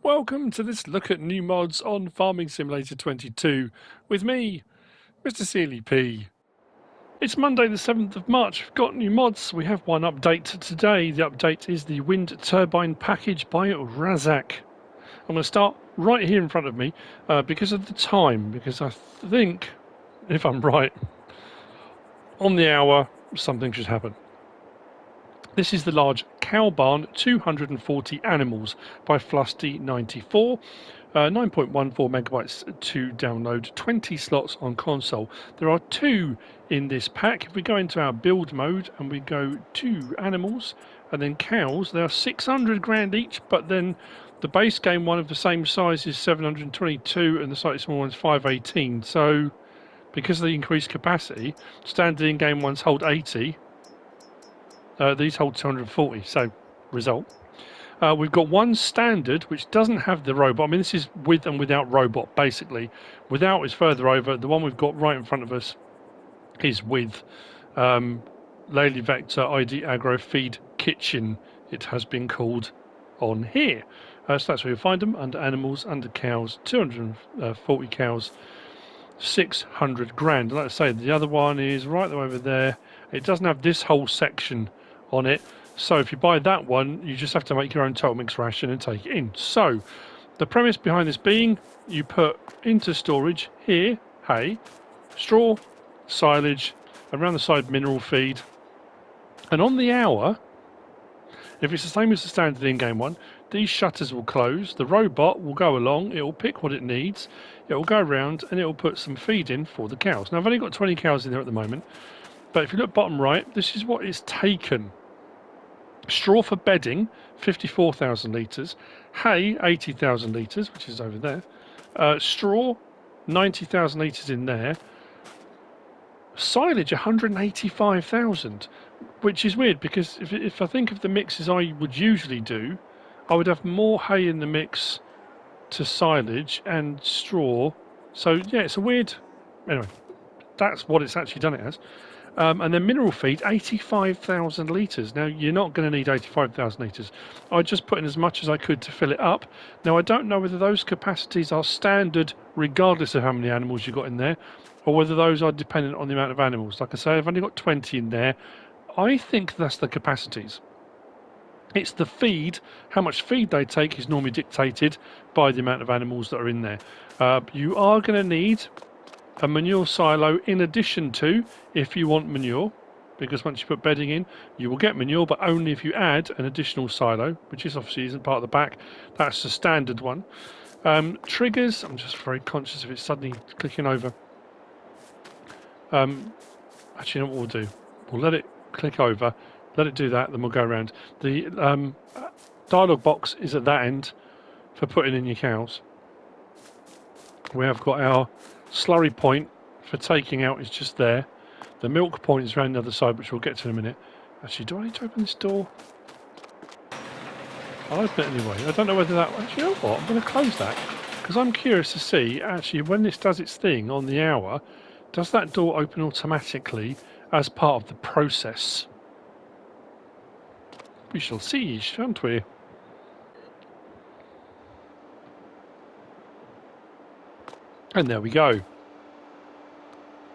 Welcome to this look at new mods on Farming Simulator 22 with me, MrSealyp. It's Monday the 7th of March. We've got new mods. We have one update today. The update is the wind turbine package by Razak. I'm going to start right here in front of me because of the time, because I think, if I'm right, on the hour something should happen. This is the large cow barn, 240 animals by Flusty94. 9.14 megabytes to download, 20 slots on console. There are 2 in this pack. If we go into our build mode and we go to animals and then cows, they are 600 grand each, but then the base game one of the same size is 722 and the slightly smaller one is 518. So because of the increased capacity, standard in-game ones hold 80. These hold 240, so result. We've got one standard which doesn't have the robot. I mean, this is with and without robot, basically. Without is further over. The one we've got right in front of us is with Lely Vector ID Agro Feed Kitchen, it has been called on here. So that's where you'll find them, under animals, under cows, 240 cows, 600 grand. Like I say, the other one is right over there. It doesn't have this whole section on it. So if you buy that one, you just have to make your own total mix ration and take it in. So the premise behind this being, you put into storage here hay, straw, silage, around the side mineral feed, and on the hour, if it's the same as the standard in-game one, these shutters will close, the robot will go along, it will pick what it needs, it will go around and it will put some feed in for the cows. Now I've only got 20 cows in there at the moment, but if you look bottom right, this is what it's taken. Straw for bedding, 54,000 litres. Hay, 80,000 litres, which is over there. Straw, 90,000 litres in there. Silage, 185,000, which is weird because if I think of the mixes I would usually do, I would have more hay in the mix to silage and straw. So yeah, it's a weird... Anyway, that's what it's actually done it as. And then mineral feed, 85,000 litres. Now, you're not going to need 85,000 litres. I just put in as much as I could to fill it up. Now, I don't know whether those capacities are standard regardless of how many animals you've got in there, or whether those are dependent on the amount of animals. Like I say, I've only got 20 in there. I think that's the capacities. It's the feed, how much feed they take is normally dictated by the amount of animals that are in there. You are going to need a manure silo in addition to, if you want manure, because once you put bedding in you will get manure, but only if you add an additional silo, which is obviously isn't part of the pack. That's the standard one. Triggers, I'm just very conscious of it suddenly clicking over. Actually, you know what we'll do, we'll let it click over, let it do that, then we'll go around. The dialogue box is at that end for putting in your cows. We have got our slurry point for taking out is just there. The milk point is around the other side, which we'll get to in a minute. Actually, do I need to open this door? I'll open it anyway. I don't know whether that... Actually, you know what? I'm going to close that because I'm curious to see, actually, when this does its thing on the hour, does that door open automatically as part of the process? We shall see, shan't we? And there we go.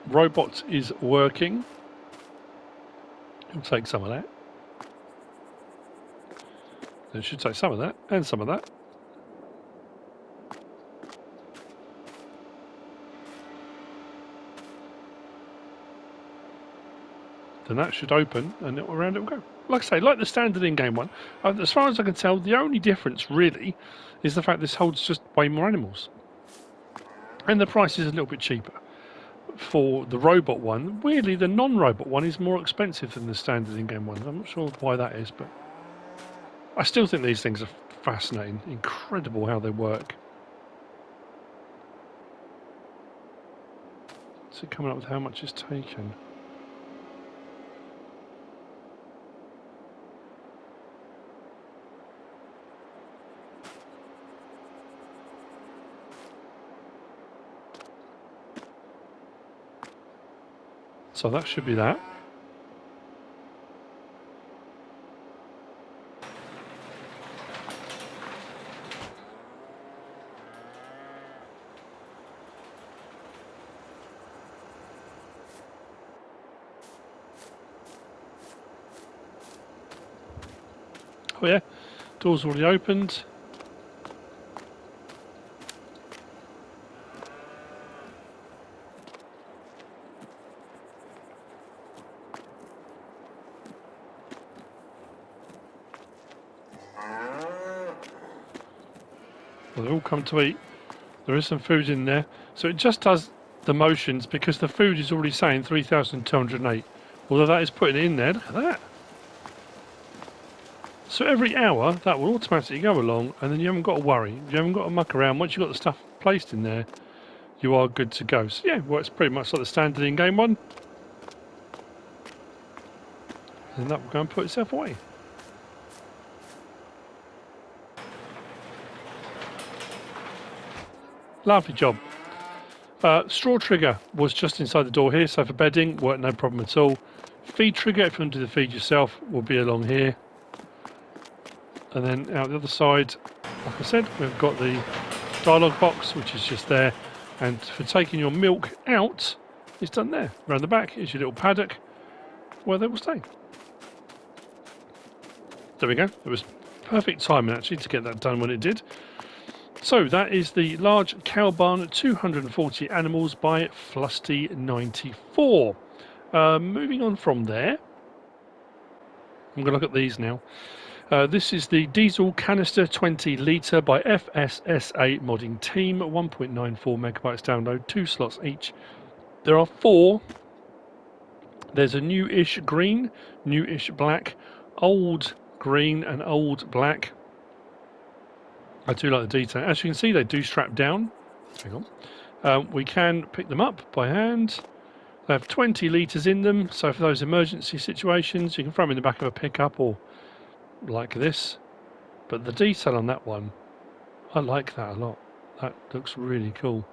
Robot is working. We'll take some of that. It should take some of that and some of that. Then that should open and around it will go. Like I say, like the standard in-game one, as far as I can tell, the only difference really is the fact this holds just way more animals. And the price is a little bit cheaper. For the robot one, weirdly the non-robot one is more expensive than the standard in-game one. I'm not sure why that is, but I still think these things are fascinating. Incredible how they work. So coming up with how much is taken. So that should be that. Oh yeah, door's already opened. Well, they all come to eat. There is some food in there. So it just does the motions because the food is already saying 3,208. Although that is putting it in there. Look at that. So every hour that will automatically go along and then you haven't got to worry. You haven't got to muck around. Once you've got the stuff placed in there, you are good to go. So yeah, works pretty much like the standard in-game one. And that will go and put itself away. Lovely job. Straw trigger was just inside the door here, so for bedding, worked no problem at all. Feed trigger, if you want to do the feed yourself, will be along here. And then out the other side, like I said, we've got the dialogue box, which is just there. And for taking your milk out, it's done there. Around the back is your little paddock where they will stay. There we go. It was perfect timing actually to get that done when it did. So that is the large cow barn, 240 animals by Flusty94. Moving on from there, I'm going to look at these now. This is the diesel canister 20 litre by FSSA modding team, 1.94 megabytes download, 2 slots each. There are 4. There's a newish green, newish black, old green and old black. I do like the detail. As you can see, they do strap down. Hang on. We can pick them up by hand. They have 20 litres in them, so for those emergency situations, you can throw them in the back of a pickup or like this. But the detail on that one, I like that a lot. That looks really cool.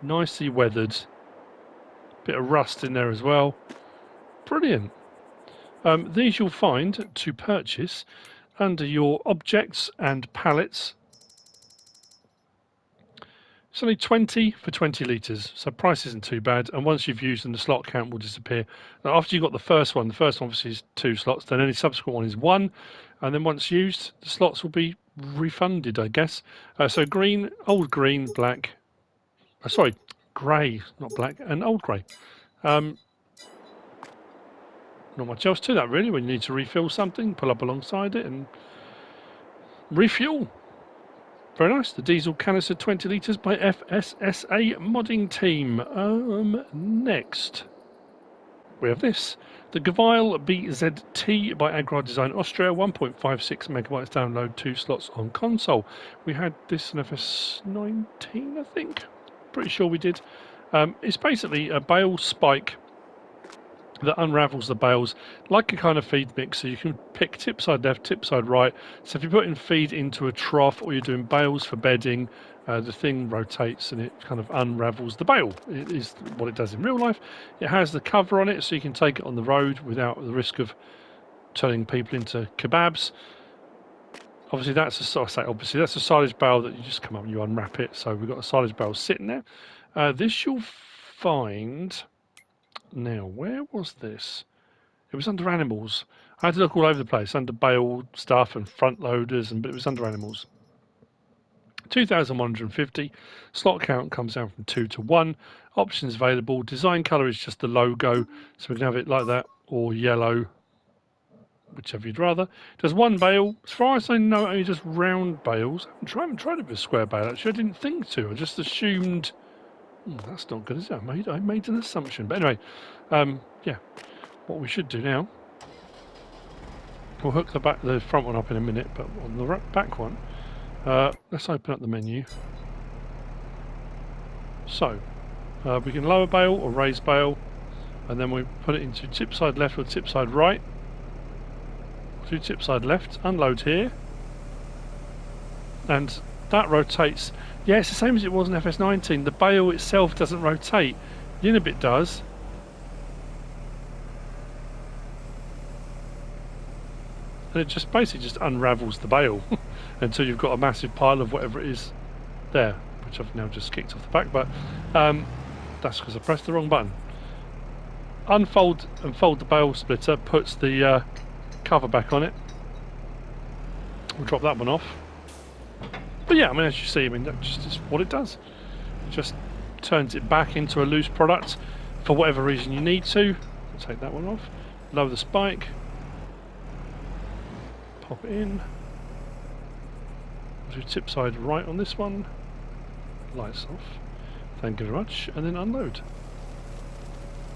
Nicely weathered. Bit of rust in there as well. Brilliant. These you'll find to purchase under your objects and pallets. It's only 20 for 20 litres, so price isn't too bad. And once you've used them, the slot count will disappear. Now, after you've got the first one obviously is 2 slots, then any subsequent one is 1. And then once used, the slots will be refunded, I guess. So green, old green, black. Sorry, grey, not black, and old grey. Not much else to that, really. When you need to refill something, pull up alongside it and refuel. Very nice. The diesel canister 20 litres by FSSA modding team. Next, we have this. The Govile BZT by Agro-Design Austria, 1.56 megabytes download, 2 slots on console. We had this in FS19, I think. Pretty sure we did. It's basically a bale spike that unravels the bales like a kind of feed mixer. You can pick tip side left, tip side right. So if you're putting feed into a trough or you're doing bales for bedding, the thing rotates and it kind of unravels the bale. It is what it does in real life. It has the cover on it so you can take it on the road without the risk of turning people into kebabs. Obviously that's a silage bale that you just come up and you unwrap it. So we've got a silage bale sitting there. This you'll find... Now, where was this? It was under animals. I had to look all over the place, under bale stuff and front loaders, but it was under animals. 2,150. Slot count comes down from 2 to 1. Options available. Design colour is just the logo, so we can have it like that or yellow, whichever you'd rather. Does 1 bale. As far as I know, only just round bales. I haven't tried it with a square bale, actually. I didn't think to. I just assumed... that's not good, is it? I made an assumption. But anyway, yeah. What we should do now, we'll hook the front one up in a minute, but on the back one, let's open up the menu. So, we can lower bale or raise bale, and then we put it into tip side left or tip side right. Do tip side left, unload here, and that rotates. Yeah, it's the same as it was in FS19. The bale itself doesn't rotate. The inner bit does. And it just basically just unravels the bale until you've got a massive pile of whatever it is there, which I've now just kicked off the back, but that's because I pressed the wrong button. Unfold and fold the bale splitter, puts the cover back on it. We'll drop that one off. But yeah, I mean, as you see, I mean, that's just what it does. It just turns it back into a loose product for whatever reason you need to. I'll take that one off. Lower the spike. Pop it in. Do tip side right on this one. Lights off. Thank you very much. And then unload.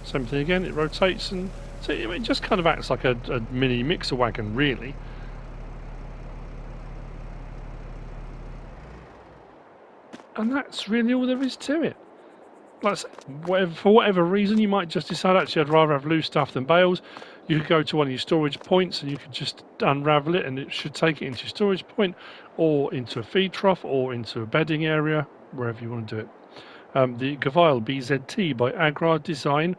Same thing again, it rotates, and so it just kind of acts like a mini mixer wagon, really. And that's really all there is to it. Like I say, for whatever reason, you might just decide, actually, I'd rather have loose stuff than bales. You could go to one of your storage points and you could just unravel it, and it should take it into your storage point, or into a feed trough, or into a bedding area, wherever you want to do it. The Govile BZT by Agro Design,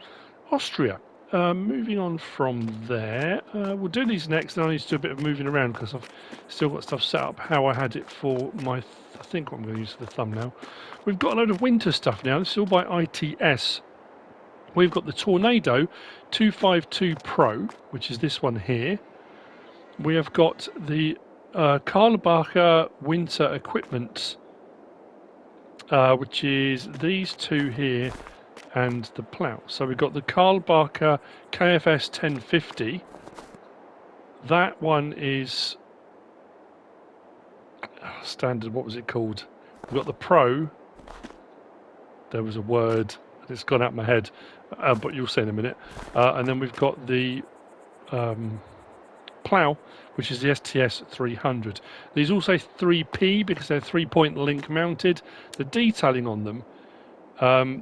Austria. Moving on from there, we'll do these next, and I need to do a bit of moving around because I've still got stuff set up how I had it for my, I think what I'm going to use for the thumbnail. We've got a load of winter stuff now. This is all by ITS. We've got the Tornado 252 Pro, which is this one here. We have got the Karlbacher winter equipment, which is these two here, and the plough. So we've got the Karlbacher KFS 1050. That one is standard. What was it called? We've got the Pro. There was a word. It's gone out my head, but you'll see in a minute. And then we've got the plough, which is the STS 300. These all say 3P because they're 3-point link mounted. The detailing on them,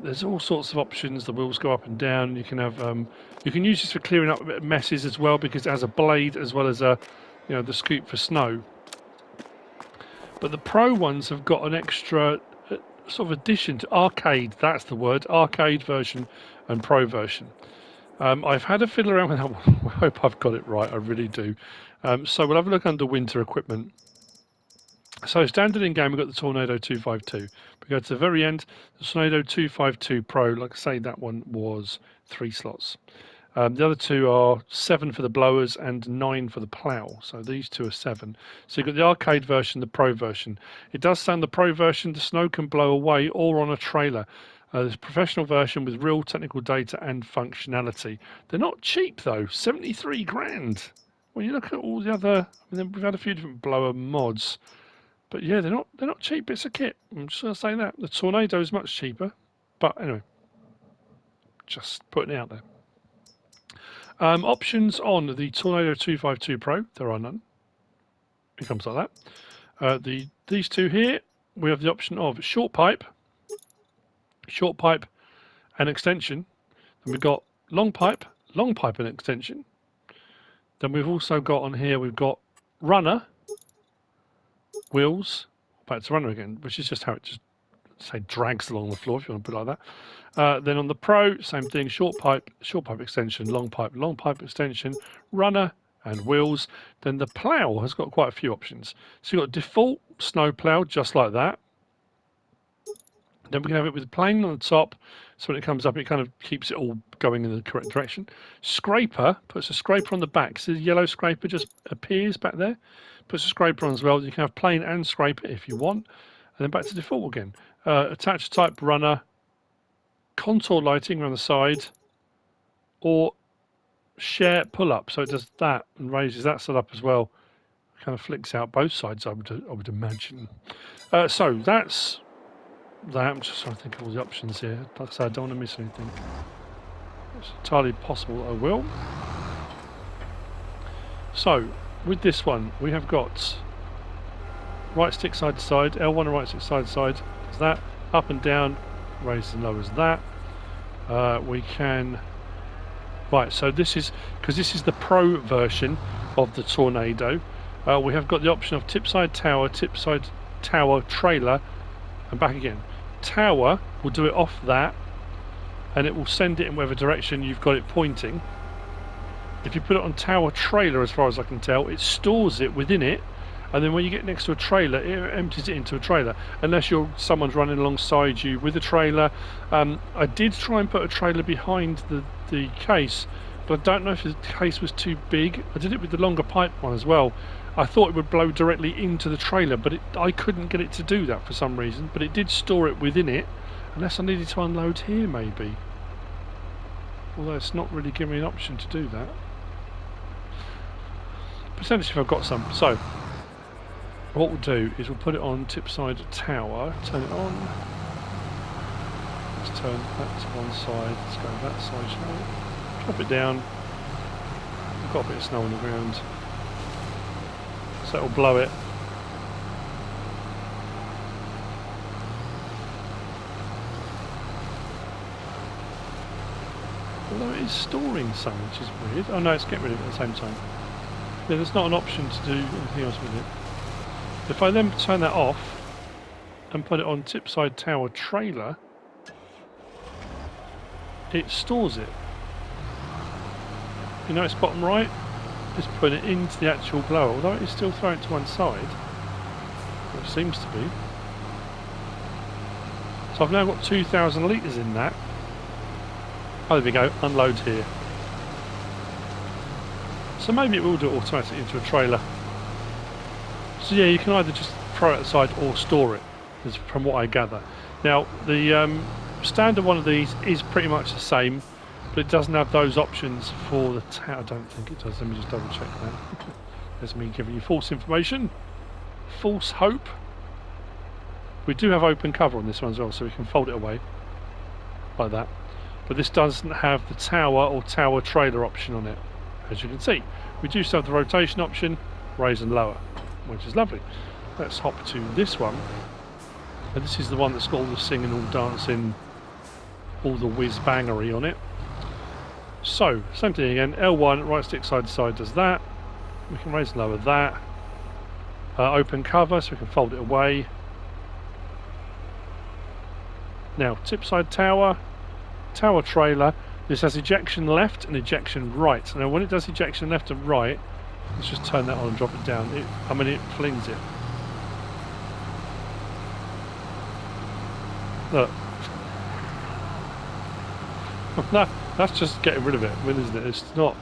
there's all sorts of options. The wheels go up and down. You can have you can use this for clearing up a bit of messes as well, because it has a blade as well as a, you know, the scoop for snow. But the Pro ones have got an extra sort of addition to arcade. That's the word, arcade version and Pro version. I've had a fiddle around with that one. I hope I've got it right. I really do. So we'll have a look under winter equipment. So standard in game, we've got the Tornado 252. We go to the very end, the Tornado 252 Pro. Like I say, that one was 3 slots. The other two are 7 for the blowers and 9 for the plough. So these two are 7. So you've got the arcade version, the Pro version. It does sound the Pro version, the snow can blow away or on a trailer. There's a professional version with real technical data and functionality. They're not cheap though, 73 grand. When you look at all the other, I mean, we've had a few different blower mods. But yeah, they're not cheap. It's a kit. I'm just going to say that. The Tornado is much cheaper. But anyway, just putting it out there. Options on the Tornado 252 Pro. There are none. It comes like that. These two here, we have the option of short pipe and extension. Then we've got long pipe and extension. Then we've also got on here, we've got runner, wheels, back to runner again, which is just how it just, say, drags along the floor, if you want to put it like that. Then on the Pro, same thing, short pipe extension, long pipe extension, runner and wheels. Then the plough has got quite a few options. So you've got default snow plough, just like that. Then we can have it with plane on the top, so when it comes up, it kind of keeps it all going in the correct direction. Scraper, puts a scraper on the back. So the yellow scraper just appears back there. Puts a scraper on as well. You can have plane and scraper if you want. And then back to default again. Attach type runner, contour lighting around the side, or share pull up. So it does that and raises that side up as well. Kind of flicks out both sides, I would imagine. So that's that. I'm just trying to think of all the options here. Like I said, I don't want to miss anything. It's entirely possible I will. So with this one, we have got right stick side to side, L1 and right stick side to side. Does that up and down, raises and lowers that. We can. Right, so this is because this is the Pro version of the Tornado. We have got the option of tip side tower, trailer, and back again. Tower will do it off that, and it will send it in whatever direction you've got it pointing. If you put it on tower trailer, as far as I can tell, it stores it within it, and then when you get next to a trailer, it empties it into a trailer, unless someone's running alongside you with a trailer. I did try and put a trailer behind the case, but I don't know if the case was too big. I did it with the longer pipe one as well. I thought it would blow directly into the trailer, but I couldn't get it to do that for some reason. But it did store it within it, unless I needed to unload here maybe. Although it's not really giving me an option to do that. Potentially if I've got some. So, what we'll do is we'll put it on tip side tower, turn it on. Let's turn that to one side, let's go that side, shall we? Drop it down. We've got a bit of snow on the ground. So it'll blow it. Although it is storing some, which is weird. Oh no, it's getting rid of it at the same time. Yeah, there's not an option to do anything else with it. If I then turn that off and put it on tip side tower trailer, it stores it. You know, it's bottom right. It's putting it into the actual blower, although it is still throwing it to one side. It seems to be. So I've now got 2,000 litres in that. Oh, there we go. Unload here. So maybe it will do it automatically into a trailer. So yeah, you can either just throw it aside or store it, from what I gather. Now, the standard one of these is pretty much the same, but it doesn't have those options for the tower. I don't think it does. Let me just double check that. That's me giving you false information. False hope. We do have open cover on this one as well, so we can fold it away like that. But this doesn't have the tower or tower trailer option on it, as you can see. We do still have the rotation option, raise and lower, which is lovely. Let's hop to this one. And this is the one that's got all the singing, all dancing, all the whiz-bangery on it. So, same thing again, L1, right stick side to side does that. We can raise and lower that. Open cover, so we can fold it away. Now, tip side tower, tower trailer. This has ejection left and ejection right. Now, when it does ejection left and right, let's just turn that on and drop it down. It flings it. Look. No, that's just getting rid of it, isn't it? It's not.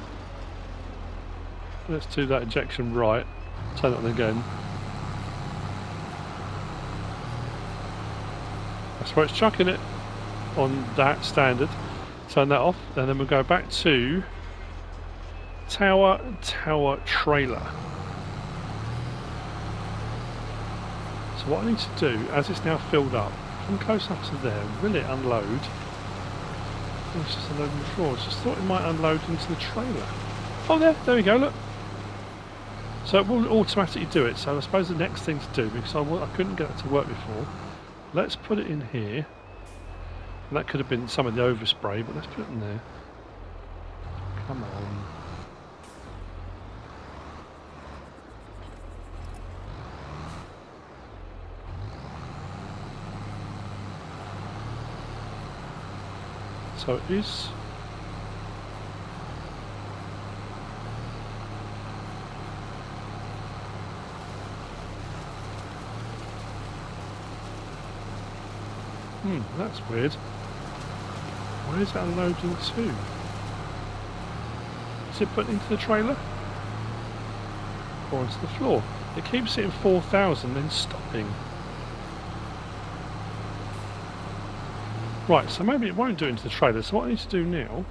Let's do that ejection right. Turn it on again. That's where it's chucking it on that standard. Turn that off, and then we'll go back to tower trailer. So what I need to do, as it's now filled up, from close up to there, will it unload? Oh, it's just unloading the floor. I just thought it might unload into the trailer. Oh, there we go, look. So it will automatically do it. So I suppose the next thing to do, because I couldn't get it to work before, let's put it in here. And that could have been some of the overspray, but let's put it in there. Come on. So it is. That's weird. Where is that unloading to? Is it put into the trailer? Or into the floor? It keeps hitting 4,000 then stopping. Right, so maybe it won't do it into the trailer. So what I need to do now,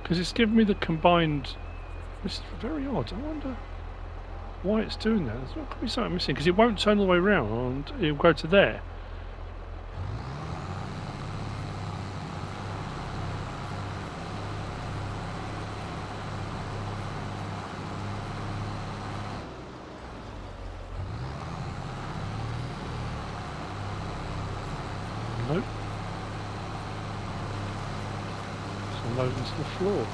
because it's given me the combined, which is very odd. I wonder why it's doing that. There's got to be something missing, because it won't turn all the way around and it'll go to there. Nope. It's unloading into the floor.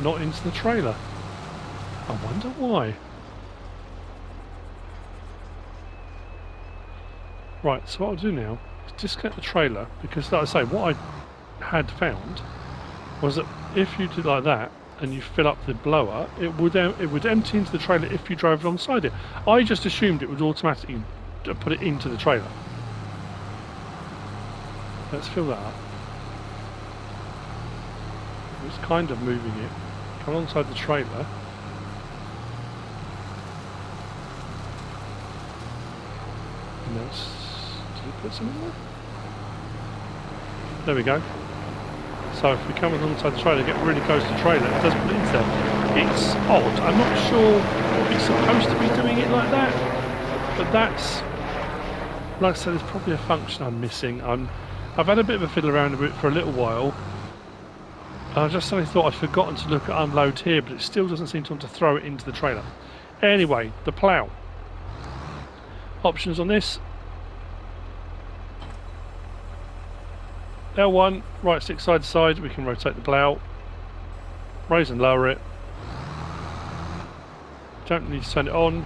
Not into the trailer. I wonder why. Right, so what I'll do now is disconnect the trailer, because like I say, what I had found was that if you did like that and you fill up the blower, it would empty into the trailer if you drove alongside it. I just assumed it would automatically put it into the trailer. Let's fill that up. It's kind of moving it. Come alongside the trailer. And that's... Did it put something there? There we go. So if we come alongside the trailer, get really close to the trailer, it does put it into there. It's odd. I'm not sure it's supposed to be doing it like that, but that's, like I said, it's probably a function I'm missing. I've had a bit of a fiddle around with it for a little while. I just suddenly thought I'd forgotten to look at unload here, but it still doesn't seem to want to throw it into the trailer. Anyway, the plough. Options on this. L1, right stick side to side, we can rotate the plough. Raise and lower it. Don't need to turn it on.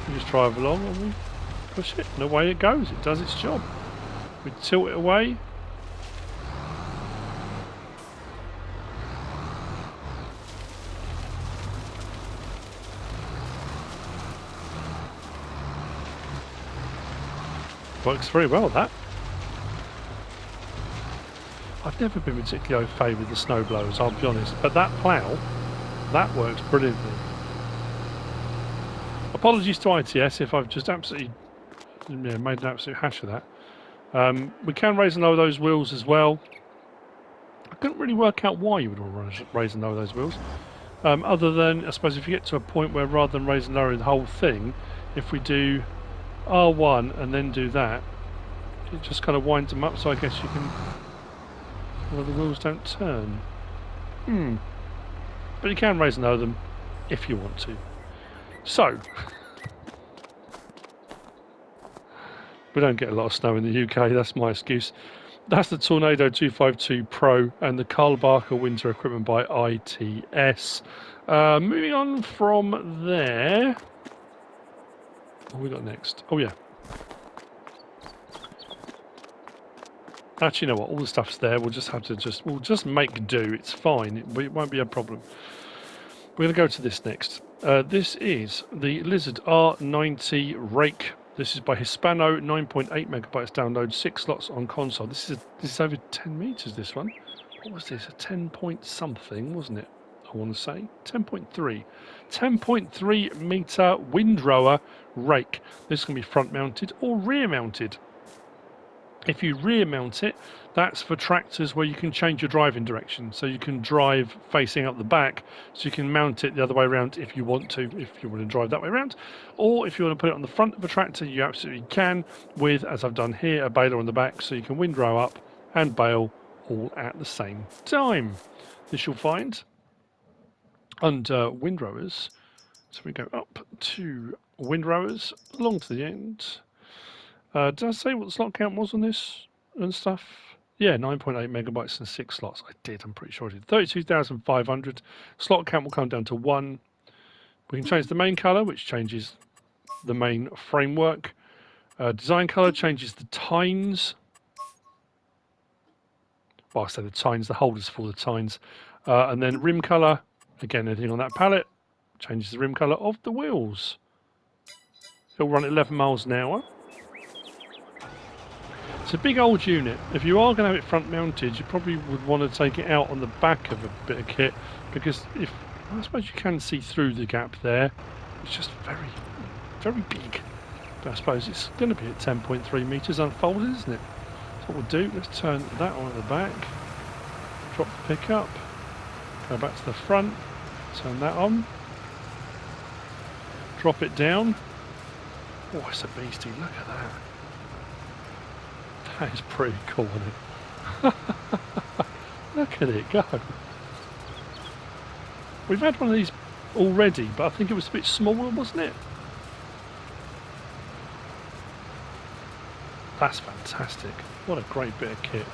We just drive along and we push it, and away it goes. It does its job. We tilt it away. Works very well, that. I've never been particularly au fait with the snow blowers, I'll be honest, but that plough, that works brilliantly. Apologies to ITS if I've just absolutely made an absolute hash of that. We can raise and lower those wheels as well. I couldn't really work out why you would want to raise and lower those wheels. Other than, I suppose, if you get to a point where rather than raise and lowering the whole thing, if we do R1 and then do that, it just kind of winds them up, so I guess you can... Well, the wheels don't turn. But you can raise and lower them if you want to. So, we don't get a lot of snow in the UK, that's my excuse. That's the Tornado 252 Pro and the Carl Barker winter equipment by ITS. Moving on from there... What have we got next? Oh yeah. Actually, you know what? All the stuff's there. We'll just have to we'll just make do. It's fine. It won't be a problem. We're going to go to this next. This is the Lizard R90 Rake. This is by Hispano, 9.8 megabytes download, 6 slots on console. This is over 10 meters. This one. What was this? A 10 point something, wasn't it? I want to say 10.3. 10.3 meter windrower rake. This can be front mounted or rear mounted. If you rear mount it, that's for tractors where you can change your driving direction. So you can drive facing up the back, so you can mount it the other way around if you want to, if you want to drive that way around. Or if you want to put it on the front of a tractor, you absolutely can, with, as I've done here, a baler on the back, so you can windrow up and bale all at the same time. This you'll find under windrowers. So we go up to windrowers, along to the end. Did I say what the slot count was on this and stuff? Yeah, 9.8 megabytes and 6 slots. I did, I'm pretty sure I did. 32,500. Slot count will come down to 1. We can change the main colour, which changes the main framework. Design colour changes the tines. Well, I say the tines, the holders for the tines. And then rim colour, again, anything on that palette, changes the rim colour of the wheels. It'll run at 11 miles an hour. It's a big old unit. If you are going to have it front mounted, you probably would want to take it out on the back of a bit of kit, because I suppose you can see through the gap there. It's just very, very big. But I suppose it's going to be at 10.3 meters unfolded, isn't it? So what we'll do, let's turn that on at the back, drop the pickup, go back to the front, turn that on, drop it down. Oh, it's a beastie, look at that. That is pretty cool, isn't it? Look at it go. We've had one of these already, but I think it was a bit smaller, wasn't it? That's fantastic. What a great bit of kit.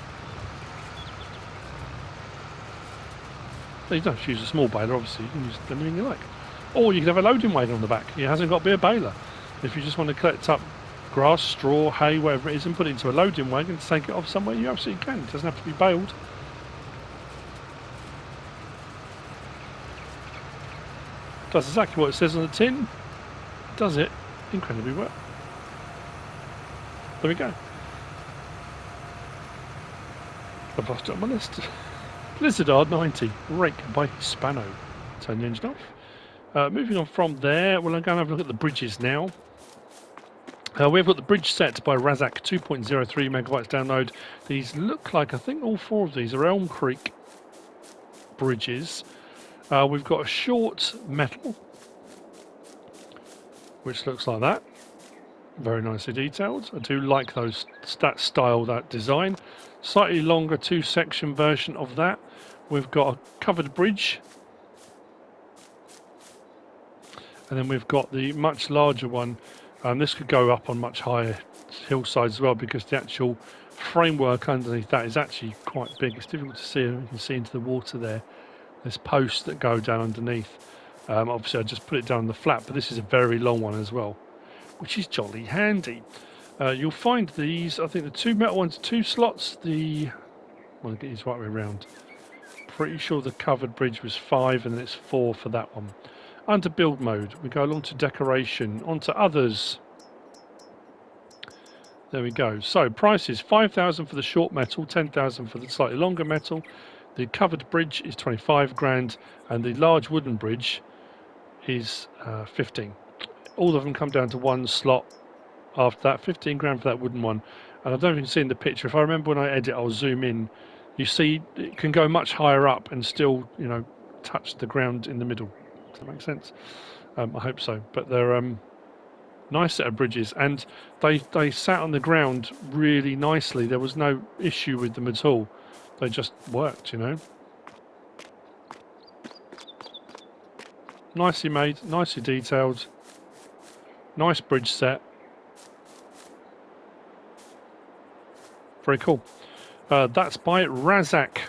You don't have to use a small baler, obviously. You can use anything you like. Or you can have a loading wagon on the back. It hasn't got to be a baler. If you just want to collect up grass, straw, hay, whatever it is, and put it into a loading wagon to take it off somewhere, you absolutely can. It doesn't have to be baled. Does exactly what it says on the tin. Does it incredibly well. There we go. I've lost it on my list. Blizzard R90, Rake by Hispano. Turn the engine off. Moving on from there, we're going to have a look at the bridges now. We've got the bridge set by Razak, 2.03 megabytes download. These look like, I think all four of these are Elm Creek bridges. We've got a short metal, which looks like that. Very nicely detailed. I do like that style, that design. Slightly longer two-section version of that. We've got a covered bridge. And then we've got the much larger one. This could go up on much higher hillsides as well, because the actual framework underneath that is actually quite big. It's difficult to see. You can see into the water there. There's posts that go down underneath. Obviously, I just put it down on the flat, but this is a very long one as well, which is jolly handy. You'll find these, I think the two metal ones, 2 slots. I want to get these right way around. Pretty sure the covered bridge was 5 and then it's 4 for that one. Under build mode, we go along to decoration, onto others. There we go. So prices, 5,000 for the short metal, 10,000 for the slightly longer metal. The covered bridge is 25 grand and the large wooden bridge is 15. All of them come down to 1 slot after that, 15 grand for that wooden one. And I don't know if you can see in the picture, if I remember when I edit, I'll zoom in. You see it can go much higher up and still, touch the ground in the middle. Does that make sense? I hope so. But they're nice set of bridges, and they sat on the ground really nicely. There was no issue with them at all. They just worked, Nicely made, nicely detailed. Nice bridge set. Very cool. That's by Razak.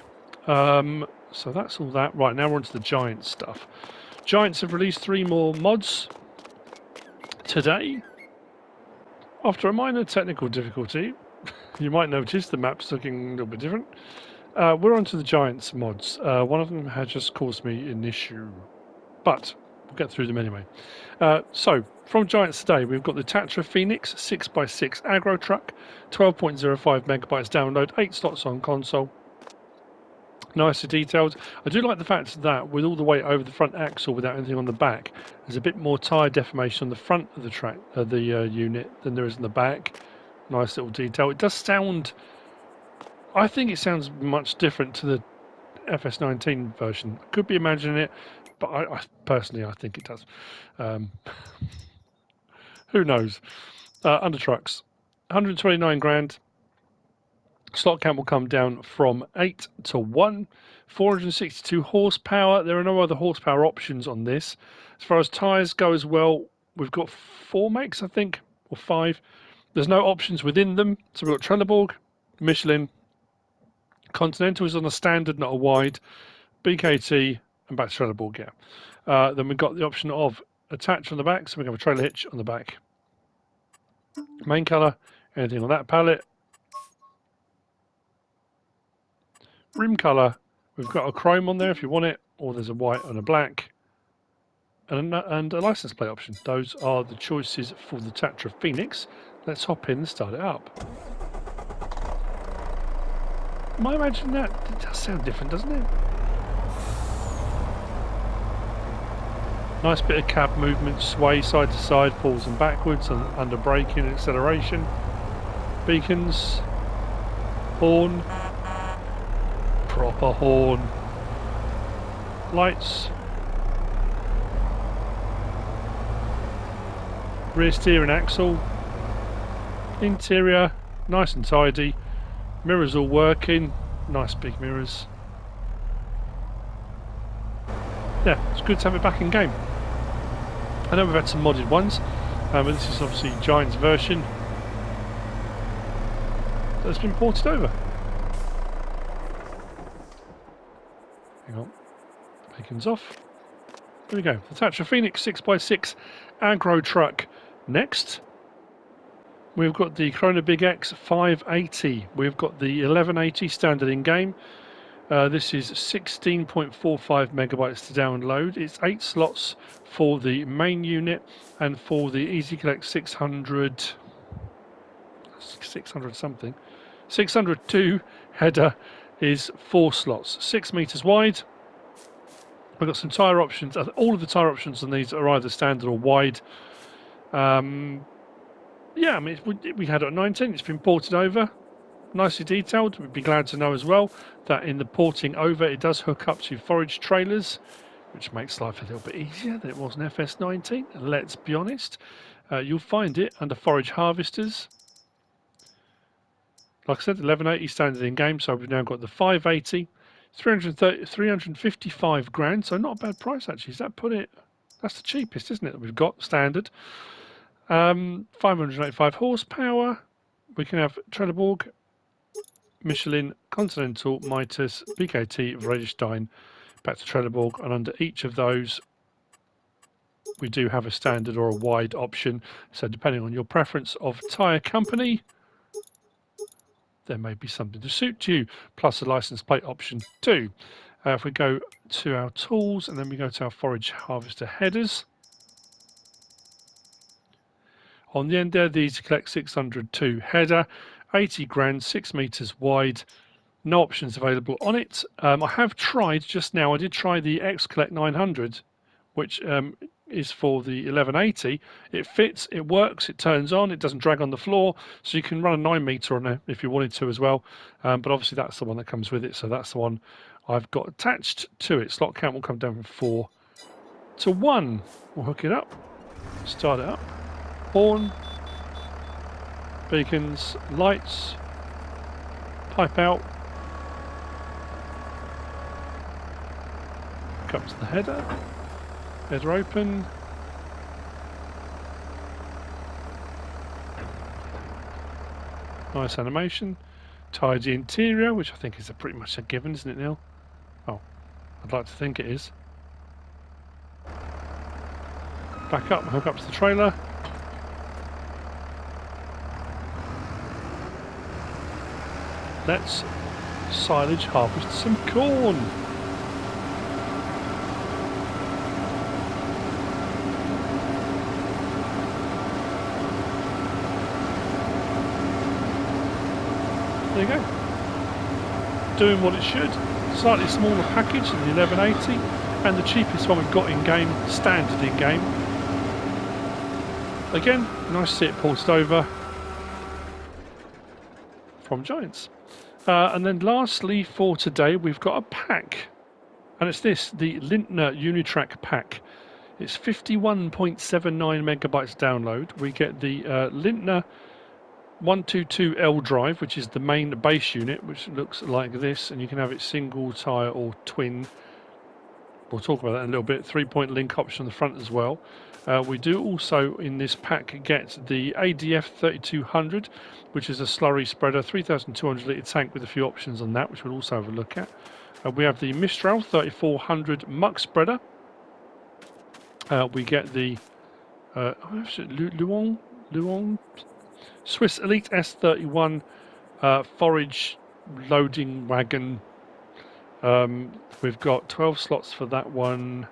So that's all that. Right, now we're on to the Giant stuff. Giants have released 3 more mods today. After a minor technical difficulty, you might notice the map's looking a little bit different. We're on to the Giants mods. One of them has just caused me an issue, but we'll get through them anyway. So, from Giants today, we've got the Tetra Phoenix 6x6 Agro-Truck, 12.05 megabytes download, 8 slots on console. Nicely detailed. I do like the fact that with all the weight over the front axle without anything on the back, there's a bit more tyre deformation on the front of the unit than there is in the back. Nice little detail. It does sound, I think it sounds much different to the FS19 version. I could be imagining it, but I personally, I think it does. Who knows? Under trucks, 129 grand. Slot count will come down from 8 to 1. 462 horsepower. There are no other horsepower options on this. As far as tyres go as well, we've got 4 makes, I think, or 5. There's no options within them. So we've got Trelleborg, Michelin, Continental is on a standard, not a wide, BKT, and back to Trelleborg, yeah. Then we've got the option of attach on the back, so we have a trailer hitch on the back. Main colour, anything on that palette. Rim colour, we've got a chrome on there if you want it, or there's a white and a black, and a license plate option. Those are the choices for the Tetra Phoenix. Let's hop in and start it up. Am I imagining that? It does sound different, doesn't it? Nice bit of cab movement, sway side to side, forwards and backwards, and under braking and acceleration. Beacons, horn, proper horn, lights, rear steering axle, interior, nice and tidy, mirrors all working, nice big mirrors. Yeah, it's good to have it back in game. I know we've had some modded ones, but this is obviously Giant's version that's been ported over. Hang on, beacons off. There we go. The Tetra Phoenix 6x6 Agro-Truck. Next, we've got the Krone Big X 580. We've got the 1180 standard in game. This is 16.45 megabytes to download. It's 8 slots for the main unit, and for the Easy Collect 602 header, is 4 slots, 6 metres wide. We've got some tyre options. All of the tyre options on these are either standard or wide. Yeah, I mean, we had it at 19. It's been ported over, nicely detailed. We'd be glad to know as well that in the porting over, it does hook up to forage trailers, which makes life a little bit easier than it was in FS19. Let's be honest. You'll find it under forage harvesters. Like I said, 1180 standard in game, so we've now got the 580, 355 grand, so not a bad price actually. Does that put it? That's the cheapest, isn't it, that we've got standard. 585 horsepower. We can have Trelleborg, Michelin, Continental, Mitas, BKT, Vredestein, back to Trelleborg, and under each of those we do have a standard or a wide option. So depending on your preference of tyre company, there may be something to suit you, plus a license plate option too. If we go to our tools and then we go to our forage harvester headers, on the end there, the Easy Collect 602 header, 80 grand, 6 metres wide, no options available on it. I have tried just now, I did try the X Collect 900, which is for the 1180. It fits, it works, it turns on, it doesn't drag on the floor, so you can run a 9 metre on it if you wanted to as well. But obviously that's the one that comes with it, so that's the one I've got attached to it. Slot count will come down from 4 to 1. We'll hook it up, start it up. Horn, beacons, lights, pipe out, comes the header, header open, nice animation, tidy interior, which I think is pretty much a given, isn't it now? Oh, I'd like to think it is. Back up, hook up to the trailer. Let's silage harvest some corn. There you go. Doing what it should. Slightly smaller package than the 1180 and the cheapest one we've got in game, standard in game. Again, nice to see it ported over from Giants. And then lastly for today, we've got a pack, and it's this, the Lintner Unitrac pack. It's 51.79 megabytes download. We get the Lintner 122L drive, which is the main base unit, which looks like this, and you can have it single tire or twin. We'll talk about that in a little bit. 3-point link option on the front as well. We do also in this pack get the ADF 3200, which is a slurry spreader, 3,200 litre tank with a few options on that, which we'll also have a look at. We have the Mistral 3400 muck spreader. We get the Luong Swiss Elite S31 forage loading wagon. We've got 12 slots for that one.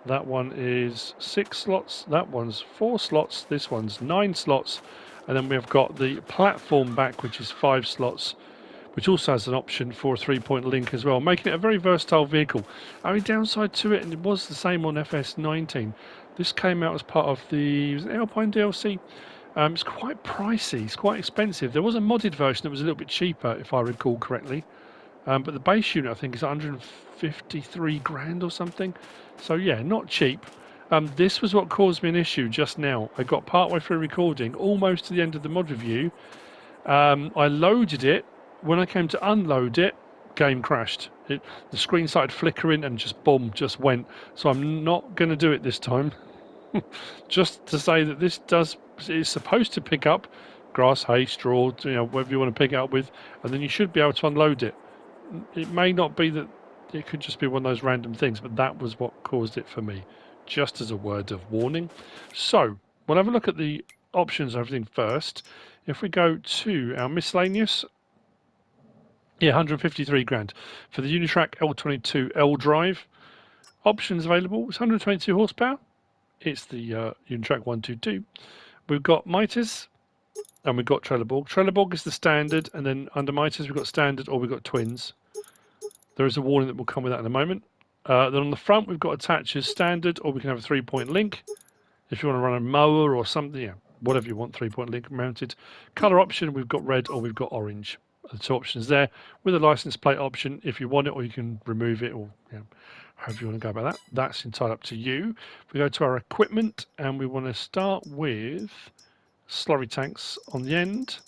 That one is 6 slots. That one's 4 slots. This one's 9 slots. And then we've got the platform back, which is 5 slots, which also has an option for a 3-point link as well, making it a very versatile vehicle. Only downside to it, and it was the same on FS19, this came out as part of the Alpine DLC. It's quite pricey, it's quite expensive. There was a modded version that was a little bit cheaper, if I recall correctly. But the base unit, I think, is 153 grand or something. So yeah, not cheap. This was what caused me an issue just now. I got partway through recording, almost to the end of the mod review. I loaded it. When I came to unload it, game crashed. The screen started flickering and just boom, just went. So I'm not going to do it this time. Just to say that this is supposed to pick up grass, hay, straw, whatever you want to pick it up with, and then you should be able to unload it. It may not be that, it could just be one of those random things, but that was what caused it for me, just as a word of warning. So we'll have a look at the options and everything first. If we go to our miscellaneous, yeah, 153 grand for the Unitrac L22L drive. Options available, it's 122 horsepower. It's the Unitrac 122. We've got Mitas and we've got Trelleborg. Trelleborg is the standard, and then under Mitas we've got standard or we've got twins. There is a warning that will come with that in a moment. Then on the front, we've got attach as standard, or we can have a 3-point link. If you want to run a mower or something, yeah, whatever you want, 3-point link mounted. Colour option, we've got red or we've got orange. The two options there. With a license plate option, if you want it, or you can remove it, or however you want to go about that. That's entirely up to you. We go to our equipment, and we want to start with slurry tanks on the end.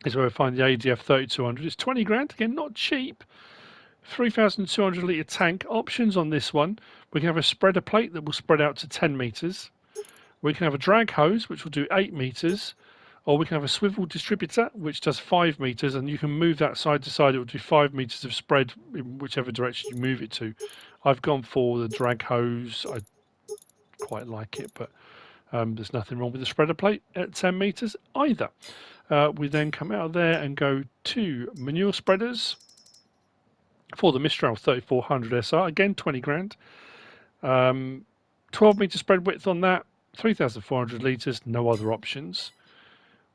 Is where we find the ADF 3200. It's 20 grand, again, not cheap. 3,200 litre tank. Options on this one. We can have a spreader plate that will spread out to 10 metres. We can have a drag hose, which will do 8 metres. Or we can have a swivel distributor, which does 5 metres, and you can move that side to side. It will do 5 metres of spread in whichever direction you move it to. I've gone for the drag hose. I quite like it, but there's nothing wrong with the spreader plate at 10 metres either. We then come out of there and go to manure spreaders for the Mistral 3400 SR, again 20 grand. 12 metre spread width on that, 3,400 litres, no other options.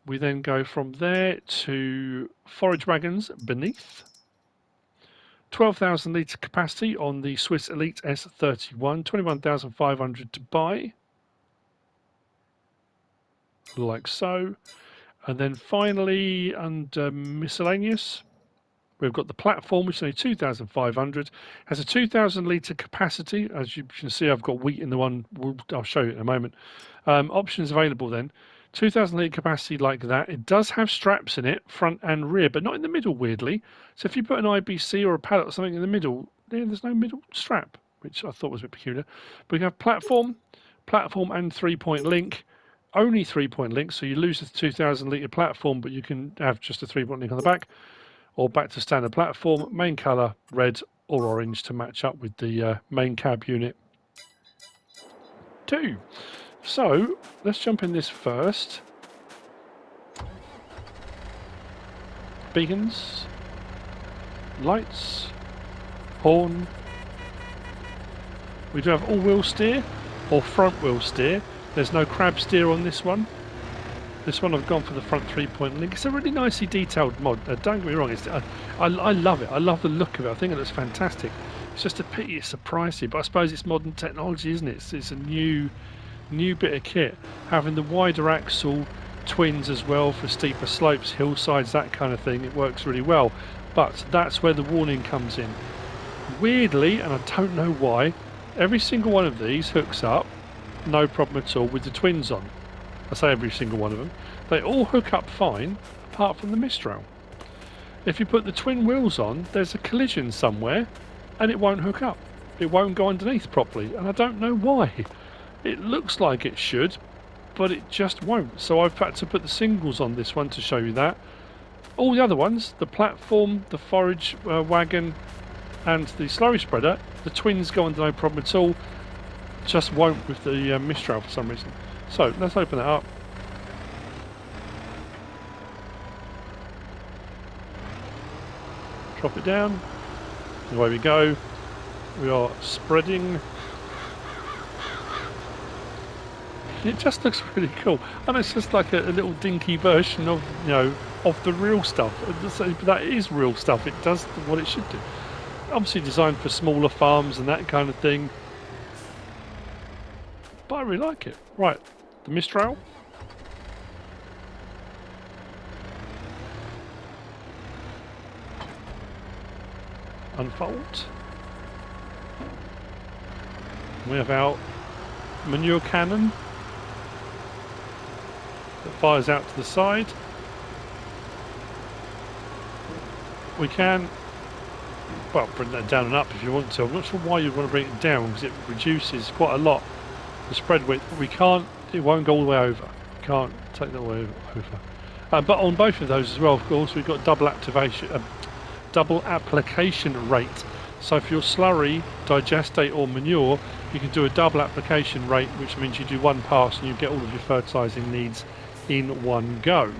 We then go from there to forage wagons beneath. 12,000 litre capacity on the Swiss Elite S31, 21,500 to buy. Like so. And then finally, under miscellaneous, we've got the platform, which is only 2,500, has a 2,000 litre capacity. As you can see, I've got wheat in the one. I'll show you in a moment. Options available then. 2,000 litre capacity like that. It does have straps in it, front and rear, but not in the middle, weirdly. So if you put an IBC or a pallet or something in the middle, there's no middle strap, which I thought was a bit peculiar. But we have platform and 3-point link. Only 3-point link, so you lose the 2,000 litre platform, but you can have just a 3-point link on the back. Or back to standard platform, main colour red or orange to match up with the main cab unit too. So let's jump in this first. Beacons, lights, horn. We do have all-wheel steer or front-wheel steer. There's no crab steer on this one. This one I've gone for the front 3-point link. It's a really nicely detailed mod. Don't get me wrong, I love it. I love the look of it. I think it looks fantastic. It's just a pity it's so pricey, but I suppose it's modern technology, isn't it? It's a new bit of kit. Having the wider axle, twins as well for steeper slopes, hillsides, that kind of thing. It works really well. But that's where the warning comes in. Weirdly, and I don't know why, every single one of these hooks up, no problem at all, with the twins on. I say every single one of them. They all hook up fine, apart from the Mistral. If you put the twin wheels on, there's a collision somewhere, and it won't hook up. It won't go underneath properly, and I don't know why. It looks like it should, but it just won't. So I've had to put the singles on this one to show you that. All the other ones, the platform, the forage wagon, and the slurry spreader, the twins go under no problem at all. Just won't with the Mistral for some reason. So let's open that up. Drop it down. Away we go. We are spreading. It just looks really cool, and it's just like a little dinky version of of the real stuff. That is real stuff. It does what it should do. Obviously designed for smaller farms and that kind of thing. But I really like it. Right, the Mistral. Unfold. We have our manure cannon that fires out to the side. We can, well, bring that down and up if you want to. I'm not sure why you'd want to bring it down, because it reduces quite a lot the spread width, but we can't, it won't go all the way over. We can't take that way over. But on both of those as well, of course, we've got double application rate. So if you're slurry, digestate or manure, you can do a double application rate, which means you do one pass and you get all of your fertilising needs in one go,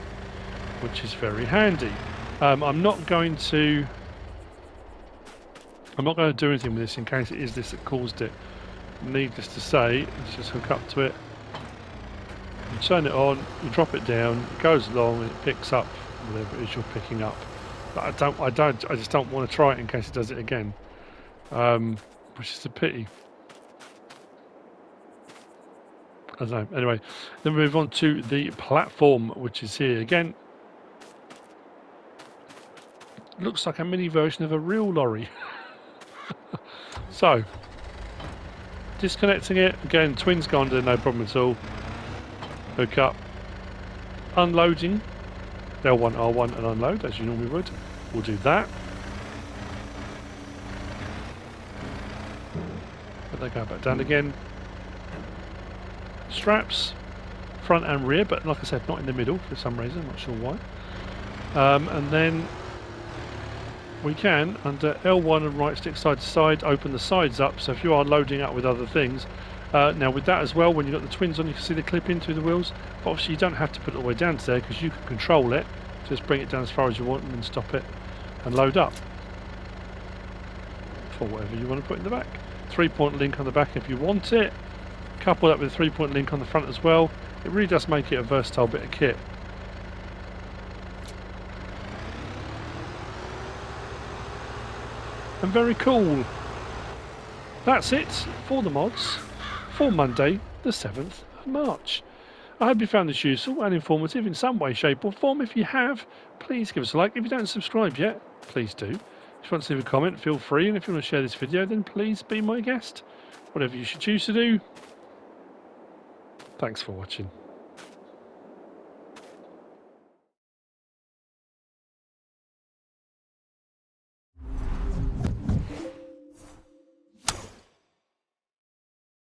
which is very handy. I'm not going to do anything with this in case it is this that caused it. Needless to say, let's just hook up to it. You turn it on, you drop it down, it goes along and it picks up whatever it is you're picking up. But I just don't want to try it in case it does it again. Which is a pity. I don't know. Anyway, then we move on to the platform, which is here again. Looks like a mini version of a real lorry. So, disconnecting it again. Twins gone there, no problem at all. Hook up. Unloading. L1, R1, and unload as you normally would. We'll do that. But they go back down again. Straps, front and rear, but like I said, not in the middle for some reason. I'm not sure why. And then we can, under L1 and right stick side to side, open the sides up. So if you are loading up with other things, now with that as well, when you've got the twins on, you can see the clip in through the wheels. But obviously you don't have to put it all the way down to there because you can control it. Just bring it down as far as you want and then stop it and load up for whatever you want to put in the back. 3-point link on the back if you want it. Couple that with a 3-point link on the front as well. It really does make it a versatile bit of kit. And very cool. That's it for the mods for Monday the 7th of March. I hope you found this useful and informative in some way, shape or form. If you have, please give us a like. If you don't subscribe yet, please do. If you want to leave a comment, feel free. And if you want to share this video, then please be my guest. Whatever you should choose to do. Thanks for watching.